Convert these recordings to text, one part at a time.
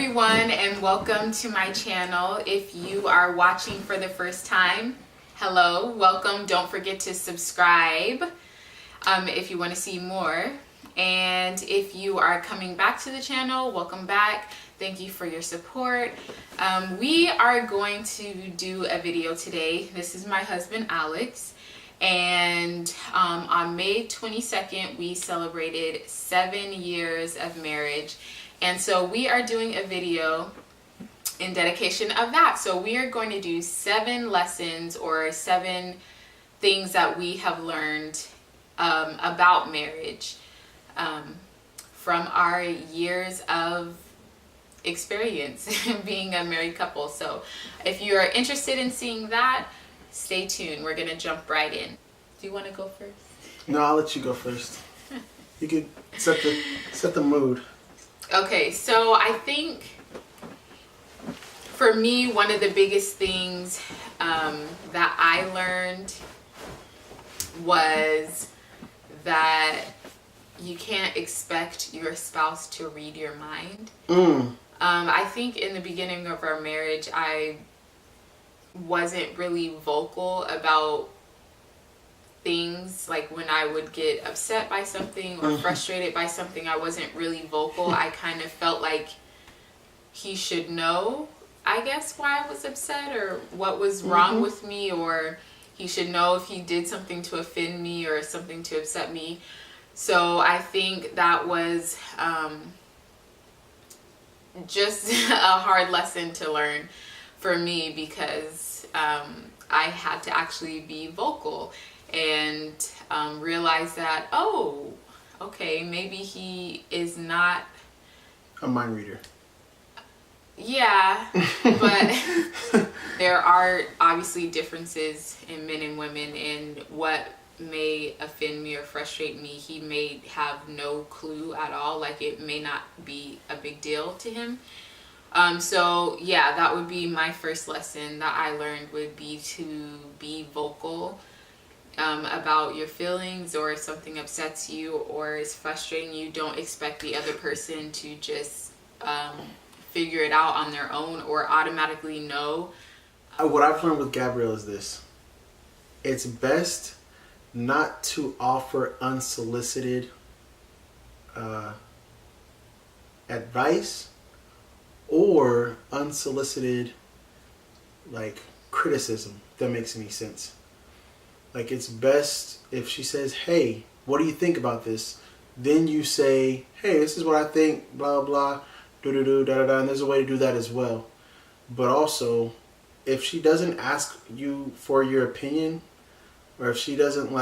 everyone, and welcome to my channel. If you are watching for the first time, hello, welcome. Don't forget to subscribe if you want to see more. And if you are coming back to the channel, welcome back. Thank you for your support. We are going to do a video today. This is my husband, Alex. And on May 22nd, we celebrated 7 years of marriage. And so we are doing a video in dedication of that. So we are going to do 7 lessons or 7 things that we have learned about marriage from our years of experience being a married couple. So if you are interested in seeing that, stay tuned. We're gonna jump right in. Do you want to go first? No, I'll let you go first. You could set the mood. Okay, so I think for me, one of the biggest things that I learned was that you can't expect your spouse to read your mind. I think in the beginning of our marriage, I wasn't really vocal about things. Like when I would get upset by something or frustrated by something, I wasn't really vocal. I kind of felt like he should know, I guess, why I was upset or what was wrong with me, or he should know if he did something to offend me or something to upset me. So I think that was just a hard lesson to learn for me, because I had to actually be vocal and realize that, oh, okay, maybe he is not a mind reader. Yeah, but there are obviously differences in men and women, and what may offend me or frustrate me, he may have no clue at all. Like, it may not be a big deal to him. So yeah, that would be my first lesson that I learned, would be to be vocal about your feelings, or if something upsets you or is frustrating you, don't expect the other person to just figure it out on their own or automatically know. What I've learned with Gabrielle is this: it's best not to offer unsolicited advice or unsolicited criticism, if that makes any sense. Like, it's best if she says, hey, what do you think about this? Then you say, hey, this is what I think, blah blah, do da da da, and there's a way to do that as well. But also, if she doesn't ask you for your opinion, or if she doesn't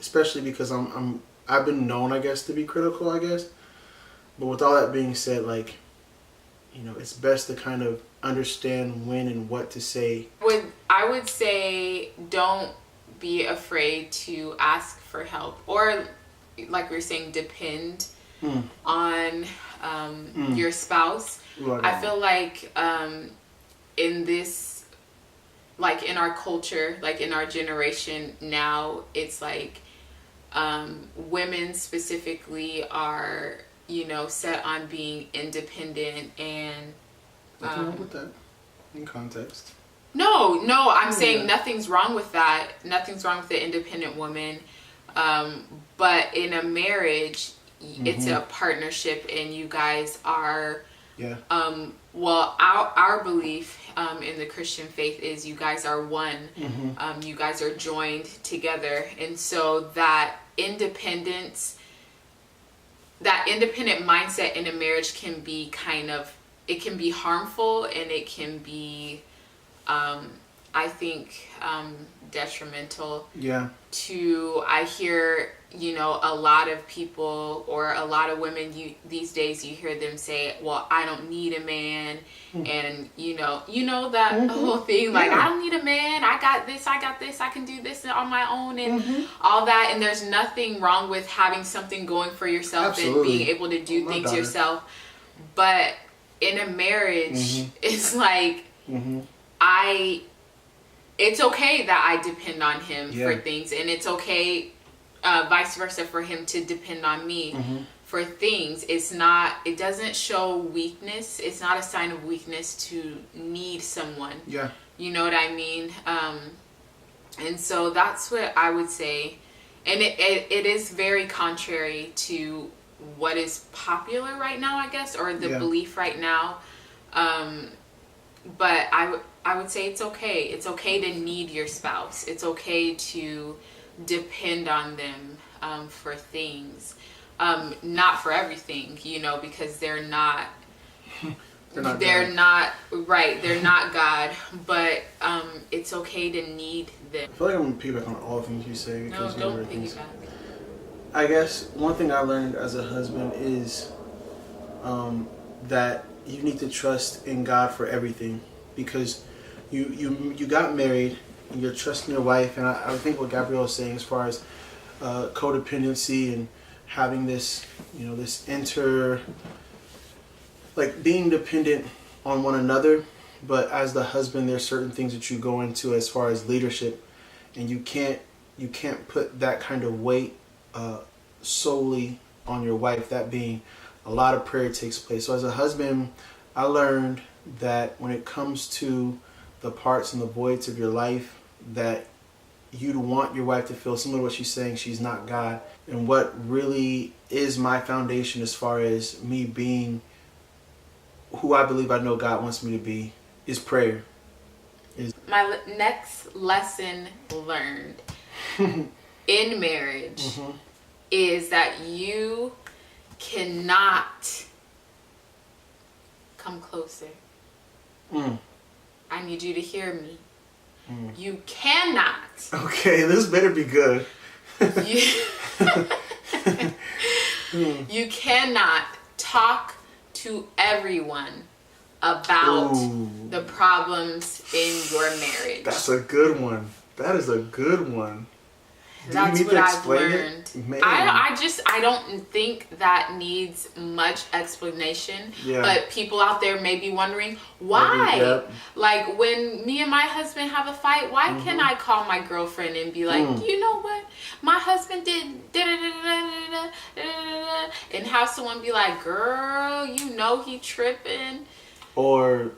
especially because I've been known, I guess, to be critical, I guess. But with all that being said, it's best to kind of understand when and what to say. I would say, don't be afraid to ask for help, or like we were saying, depend on your spouse. I feel like in this, in our culture, in our generation now, it's women specifically are set on being independent, and nothing wrong with that in context. No, I'm saying nothing's wrong with that. Nothing's wrong with the independent woman. But in a marriage, it's a partnership, and you guys are, our belief in the Christian faith is you guys are one. You guys are joined together. And so that independent mindset in a marriage can be it can be harmful, and it can be, I think, detrimental to, I hear, a lot of people, or a lot of women these days, you hear them say, well, I don't need a man. And that whole thing, I don't need a man, I got this, I can do this on my own, and all that. And there's nothing wrong with having something going for yourself. Absolutely. And being able to do things yourself. But in a marriage, it's it's okay that I depend on him for things, and it's okay vice versa for him to depend on me for things. It doesn't show weakness. It's not a sign of weakness to need someone. Yeah. You know what I mean? And so that's what I would say. And it is very contrary to what is popular right now, I guess, or the belief right now. But I would say it's okay. It's okay to need your spouse. It's okay to depend on them for things. Not for everything, you know, because they're not right. They're not God, but it's okay to need them. I feel like I'm gonna piggyback on all the things you say. No, don't piggyback. I guess one thing I learned as a husband is that you need to trust in God for everything, because you got married and you're trusting your wife, and I think what Gabrielle is saying as far as codependency and having this, you know, this being dependent on one another. But as the husband, there's certain things that you go into as far as leadership, and you can't put that kind of weight solely on your wife. That being, a lot of prayer takes place. So as a husband, I learned that when it comes to the parts and the voids of your life, that you'd want your wife to feel similar to what she's saying, she's not God. And what really is my foundation as far as me being who I believe I know God wants me to be is prayer. My next lesson learned in marriage is that you cannot come closer. I need you to hear me. You cannot. Okay, this better be good. You cannot talk to everyone about the problems in your marriage. That's a good one. That is a good one. That's what I've learned. I don't think that needs much explanation. Yeah. But people out there may be wondering why. Yep. Like when me and my husband have a fight, why can I call my girlfriend and be like, you know what, my husband did da da da da da da, and have someone be like, girl, you know he tripping. Or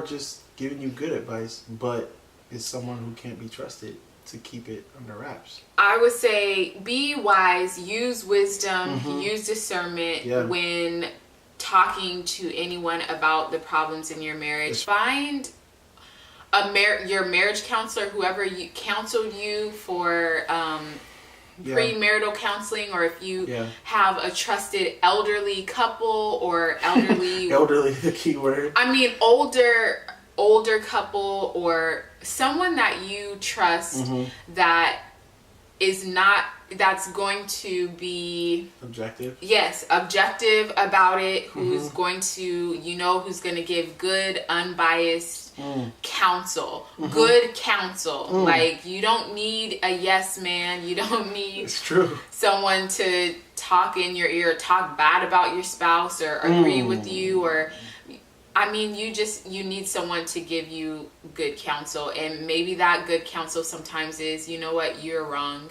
just giving you good advice, but it's someone who can't be trusted to keep it under wraps. I would say be wise, use wisdom, use discernment when talking to anyone about the problems in your marriage. Find your marriage counselor, whoever counseled you for premarital counseling, or if you have a trusted elderly couple or elderly the key word. I mean older couple, or someone that you trust that's going to be objective. Yes, objective about it, who's going to, who's going to give good, unbiased counsel. Good counsel. Like, you don't need a yes man. You don't need someone to talk in your ear, talk bad about your spouse, or agree with you, or I mean, you need someone to give you good counsel. And maybe that good counsel sometimes is, you know what, you're wrong.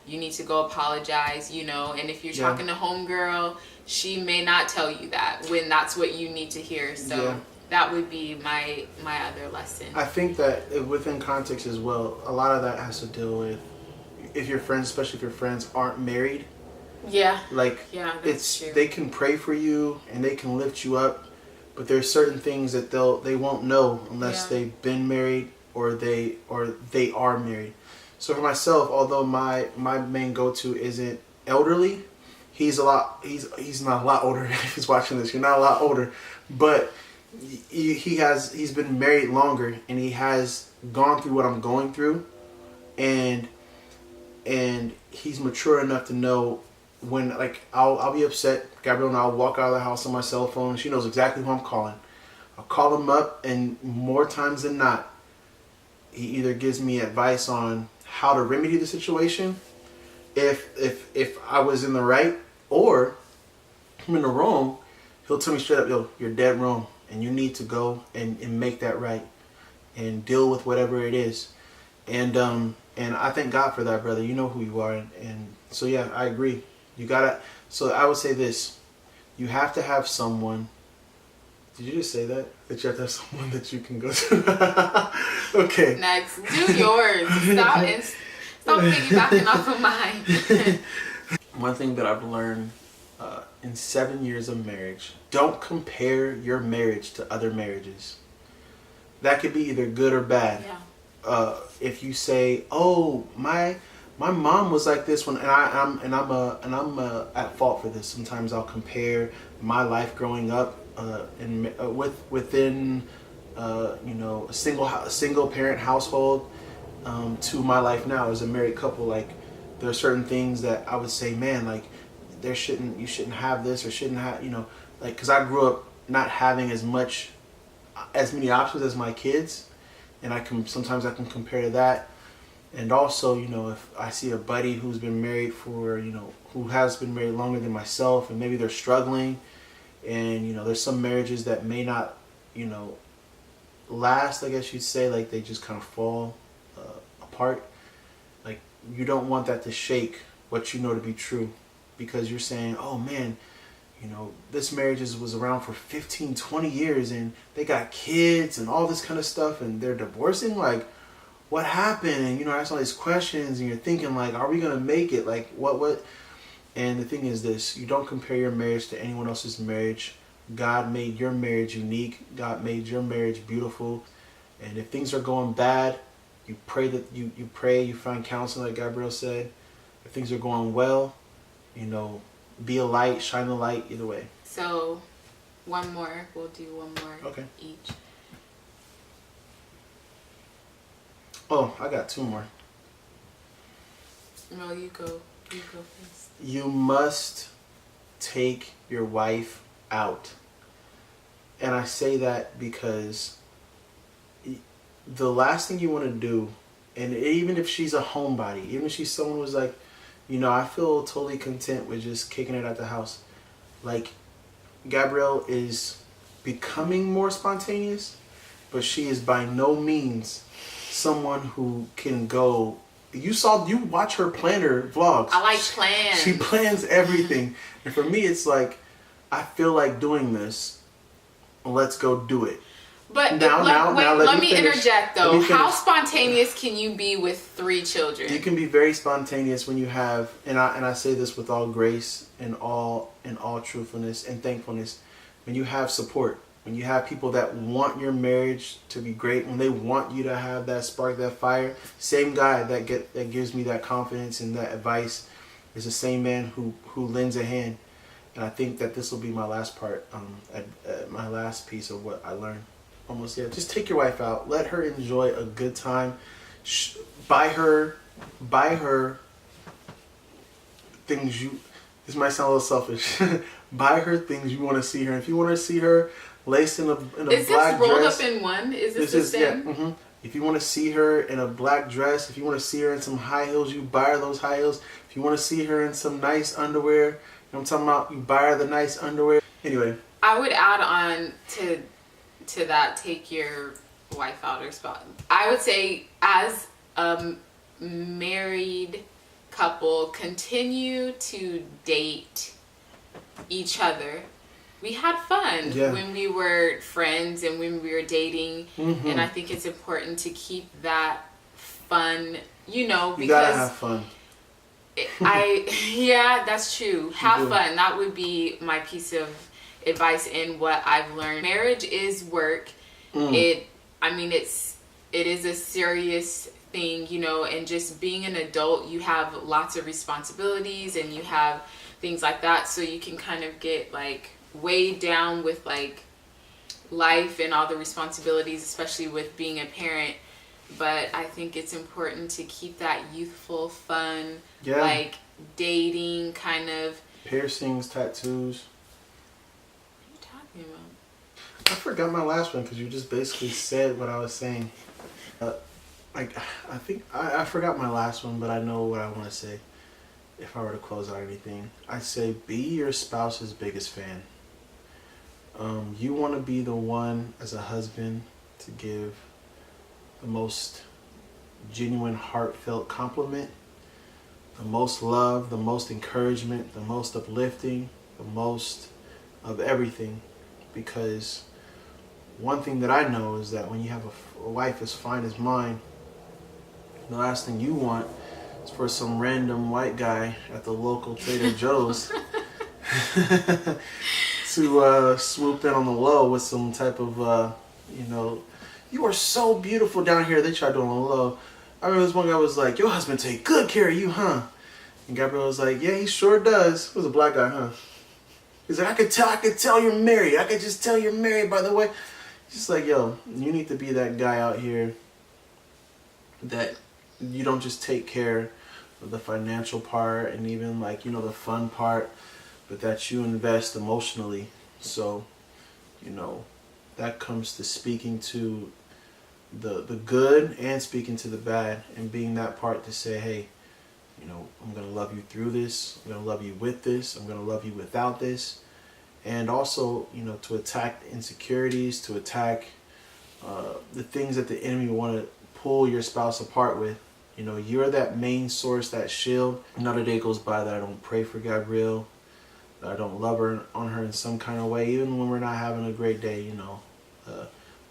You need to go apologize, and if you're talking to homegirl, she may not tell you that when that's what you need to hear. So that would be my other lesson. I think that within context as well, a lot of that has to deal with if your friends, especially if your friends aren't married. Yeah. That's true. They can pray for you and they can lift you up. But there's certain things that they won't know unless they've been married or they are married. So for myself, although my main go-to isn't elderly, he's not a lot older. If he's watching this, you're not a lot older, but he's been married longer and he has gone through what I'm going through, and he's mature enough to know when, like, I'll be upset. Gabrielle and I'll walk out of the house on my cell phone. She knows exactly who I'm calling. I'll call him up, and more times than not, he either gives me advice on how to remedy the situation, if I was in the right, or I'm in the wrong. He'll tell me straight up, yo, you're dead wrong, and you need to go and make that right, and deal with whatever it is. And I thank God for that, brother. You know who you are, and so yeah, I agree. You gotta. So I would say this: you have to have someone. Did you just say that? That you have to have someone that you can go to? Okay. Next, do yours. Stop piggybacking off of mine. One thing that I've learned in 7 years of marriage: don't compare your marriage to other marriages. That could be either good or bad. Yeah. If you say, "Oh, my mom was like this," and I'm at fault for this. Sometimes I'll compare my life growing up within a single parent household to my life now as a married couple. Like, there are certain things that I would say, man, like you shouldn't have this or shouldn't have, like, because I grew up not having as many options as my kids, and sometimes I can compare to that. And also, if I see a buddy who's been married who has been married longer than myself, and maybe they're struggling, and there's some marriages that may not last, I guess you'd say, like they just kind of fall apart. Like, you don't want that to shake what you know to be true, because you're saying, oh man, this marriage was around for 15, 20 years and they got kids and all this kind of stuff, and they're divorcing. Like, what happened? And asking all these questions, and you're thinking, like, are we gonna make it? Like, what? And the thing is this: you don't compare your marriage to anyone else's marriage. God made your marriage unique. God made your marriage beautiful. And if things are going bad, you pray you find counseling, like Gabrielle said. If things are going well, be a light, shine the light, either way. So, one more. We'll do one more each. Oh, I got two more. No, you go first. You must take your wife out. And I say that because the last thing you want to do, and even if she's a homebody, even if she's someone who's like, I feel totally content with just kicking it at the house. Like, Gabrielle is becoming more spontaneous, but she is by no means someone who can go. You watch her planner vlogs. I like plans. She plans everything. And for me, it's like, I feel like doing this. Let's go do it. But let me interject though. How spontaneous can you be with 3 children? You can be very spontaneous when you have, and I say this with all grace and all truthfulness and thankfulness, when you have support, when you have people that want your marriage to be great, when they want you to have that spark, that fire. Same guy that gives me that confidence and that advice is the same man who lends a hand. And I think that this will be my last part, my last piece of what I learned. Almost, yeah. Just take your wife out. Let her enjoy a good time. Buy her things this might sound a little selfish. Buy her things you want to see her. If you want to see her laced in a black dress. Is this rolled up in one? Is this the same? Yeah. Mm-hmm. If you want to see her in a black dress, if you want to see her in some high heels, you buy her those high heels. If you want to see her in some nice underwear, you know what I'm talking about, you buy her the nice underwear. Anyway. I would add on to that, take your wife out or spot. I would say, as a married couple, continue to date each other. We had fun when we were friends and when we were dating, and I think it's important to keep that fun, because you gotta have fun. That's true. Have fun. That would be my piece of advice in what I've learned. Marriage is work. It is a serious thing, and just being an adult, you have lots of responsibilities and you have things like that, so you can kind of get like weighed down with like life and all the responsibilities, especially with being a parent. But I think it's important to keep that youthful fun, like dating kind of. Piercings, tattoos. What are you talking about? I forgot my last one because you just basically said what I was saying. I think I forgot my last one, but I know what I want to say. If I were to close out anything, I'd say be your spouse's biggest fan. You want to be the one as a husband to give the most genuine, heartfelt compliment. the most love, the most encouragement, the most uplifting, the most of everything. Because one thing that I know is that when you have a wife as fine as mine, the last thing you want is for some random white guy at the local Trader Joe's to swoop in on the low with some type of, you are so beautiful down here. They tried doing on the low. I remember this one guy was like, your husband take good care of you, huh? And Gabrielle was like, yeah, he sure does. It was a black guy, huh? He's like, I could tell you're married. I could just tell you're married, by the way. Just like, yo, you need to be that guy out here that you don't just take care of the financial part and even like, the fun part, but that you invest emotionally. So, that comes to speaking to the good and speaking to the bad, and being that part to say, hey, I'm going to love you through this. I'm going to love you with this. I'm going to love you without this. And also, to attack insecurities, to attack the things that the enemy want to pull your spouse apart with. You're that main source, that shield. Not a day goes by that I don't pray for Gabrielle, that I don't love her on her in some kind of way, even when we're not having a great day,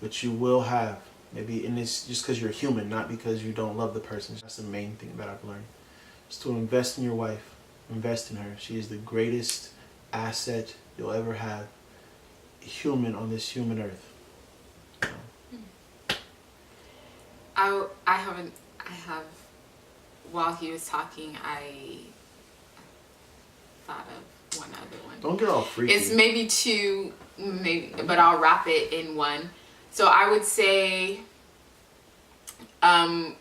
but you will have. Maybe, and it's just because you're human, not because you don't love the person. That's the main thing that I've learned. Is to invest in your wife. Invest in her. She is the greatest asset you'll ever have. Human on this human earth. While he was talking, I thought of one other one. Don't get all freaky. It's maybe two, but I'll wrap it in one. So I would say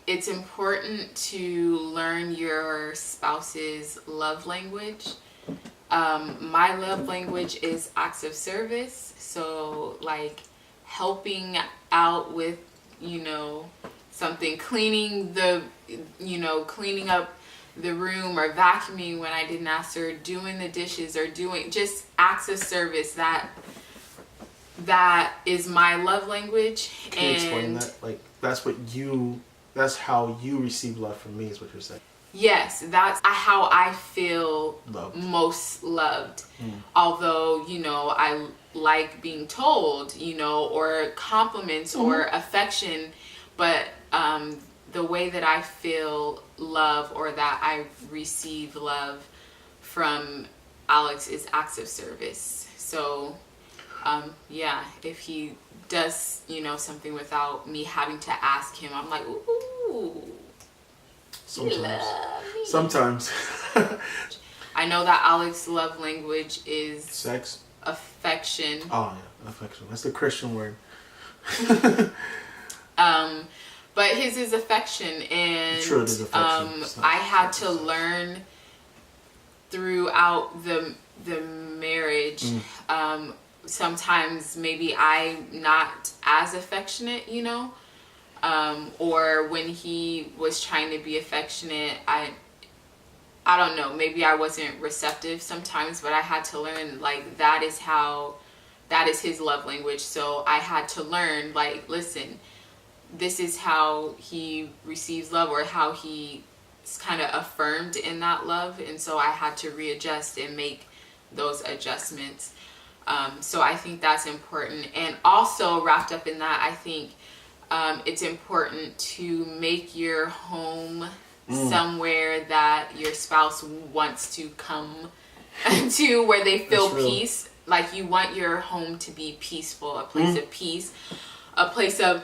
it's important to learn your spouse's love language. My love language is acts of service. So like helping out with, something, cleaning up the room or vacuuming when I didn't ask her, doing the dishes or doing just acts of service. That is my love language. Can you explain that? Like that's how you receive love from me, is what you're saying. Yes, that's how I feel most loved. Although, I like being told, or compliments or affection, but the way that I feel love or that I receive love from Alex is acts of service. So, if he does, something without me having to ask him, I'm like, ooh. Sometimes. I know that Alex's love language is sex, affection. Oh yeah, affection. That's the Christian word. But his is affection, and true, it is affection. I had to learn throughout the marriage. Sometimes maybe I'm not as affectionate, or when he was trying to be affectionate, I don't know, maybe I wasn't receptive sometimes, but I had to learn, like, that is his love language. So I had to learn, like, listen, this is how he receives love, or how he is kind of affirmed in that love. And so I had to readjust and make those adjustments. So I think that's important. And also wrapped up in that, I think it's important to make your home somewhere that your spouse wants to come to, where they feel peace. Like, you want your home to be peaceful, a place of peace, a place of,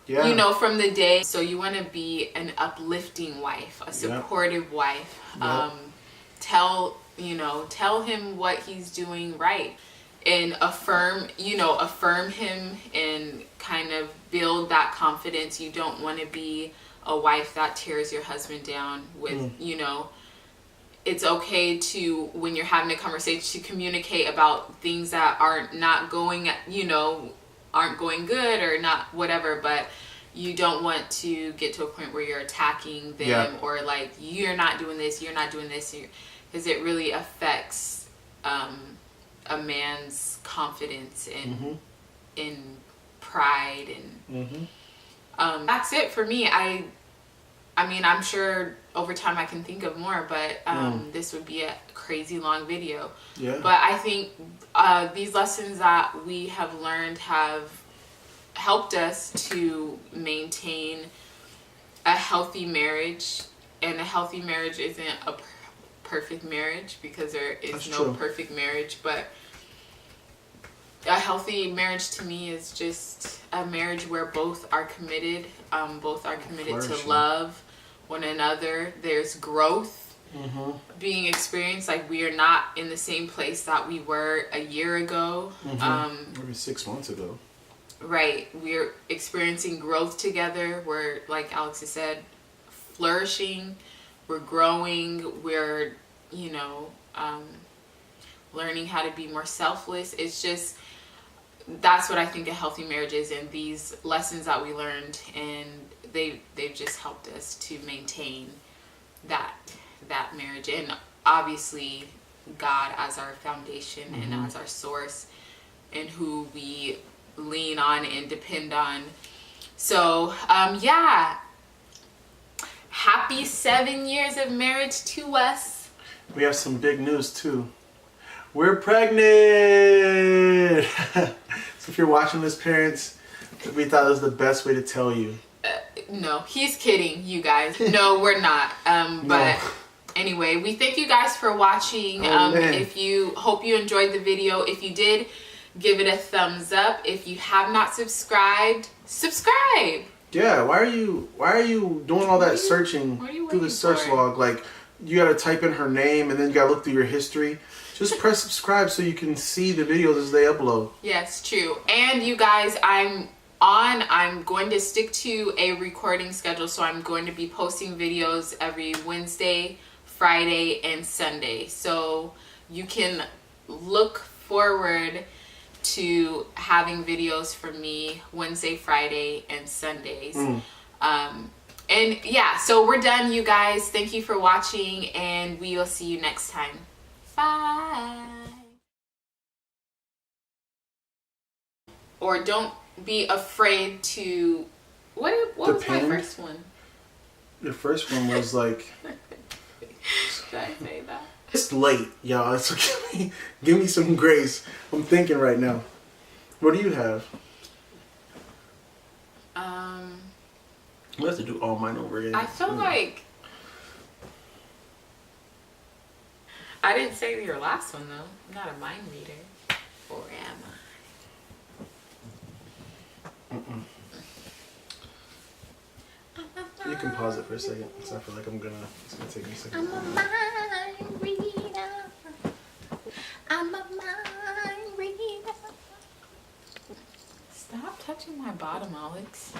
from the day. So you want to be an uplifting wife, a supportive wife. Tell him what he's doing right, and affirm him and kind of build that confidence. You don't want to be a wife that tears your husband down with, it's okay to, when you're having a conversation, to communicate about things that aren't going good or not whatever, but you don't want to get to a point where you're attacking them or like, you're not doing this, because it really affects a man's confidence and in pride, and that's it for me. I mean, I'm sure over time I can think of more, but this would be a crazy long video. Yeah. But I think these lessons that we have learned have helped us to maintain a healthy marriage. And a healthy marriage isn't a perfect marriage, because there is That's no true. perfect marriage, but a healthy marriage to me is just a marriage where both are committed to Flourishing. love one another. There's growth being experienced. Like, we are not in the same place that we were a year ago. Maybe 6 months ago. Right. We're experiencing growth together. We're, like Alex has said, flourishing. We're growing. We're, learning how to be more selfless. It's just, that's what I think a healthy marriage is, and these lessons that we learned, and they've just helped us to maintain that marriage, and obviously God as our foundation and as our source, and who we lean on and depend on. So happy 7 years of marriage to us. We have some big news too. We're pregnant! So if you're watching this, parents, we thought it was the best way to tell you. No, he's kidding, you guys. No, we're not. But anyway, we thank you guys for watching. Hope you enjoyed the video. If you did, give it a thumbs up. If you have not subscribed, subscribe. Yeah, why are you doing all that searching through the search log? Like, you gotta type in her name and then you gotta look through your history. Just press subscribe so you can see the videos as they upload. Yes, true. And you guys, I'm going to stick to a recording schedule, so I'm going to be posting videos every Wednesday, Friday, and Sunday. So you can look forward to having videos from me Wednesday, Friday, and Sundays. And yeah, so we're done, you guys. Thank you for watching, and we will see you next time. Bye. Or don't be afraid to... What was my first one? Your first one was like... Should I say that? It's late, y'all. So give me some grace. I'm thinking right now. What do you have? We have to do all mine over again. I feel like... I didn't say your last one, though. I'm not a mind reader. Or am I? You can pause it for a second, because I feel like it's gonna take me a second. I'm a mind reader. I'm a mind reader. Stop touching my bottom, Alex.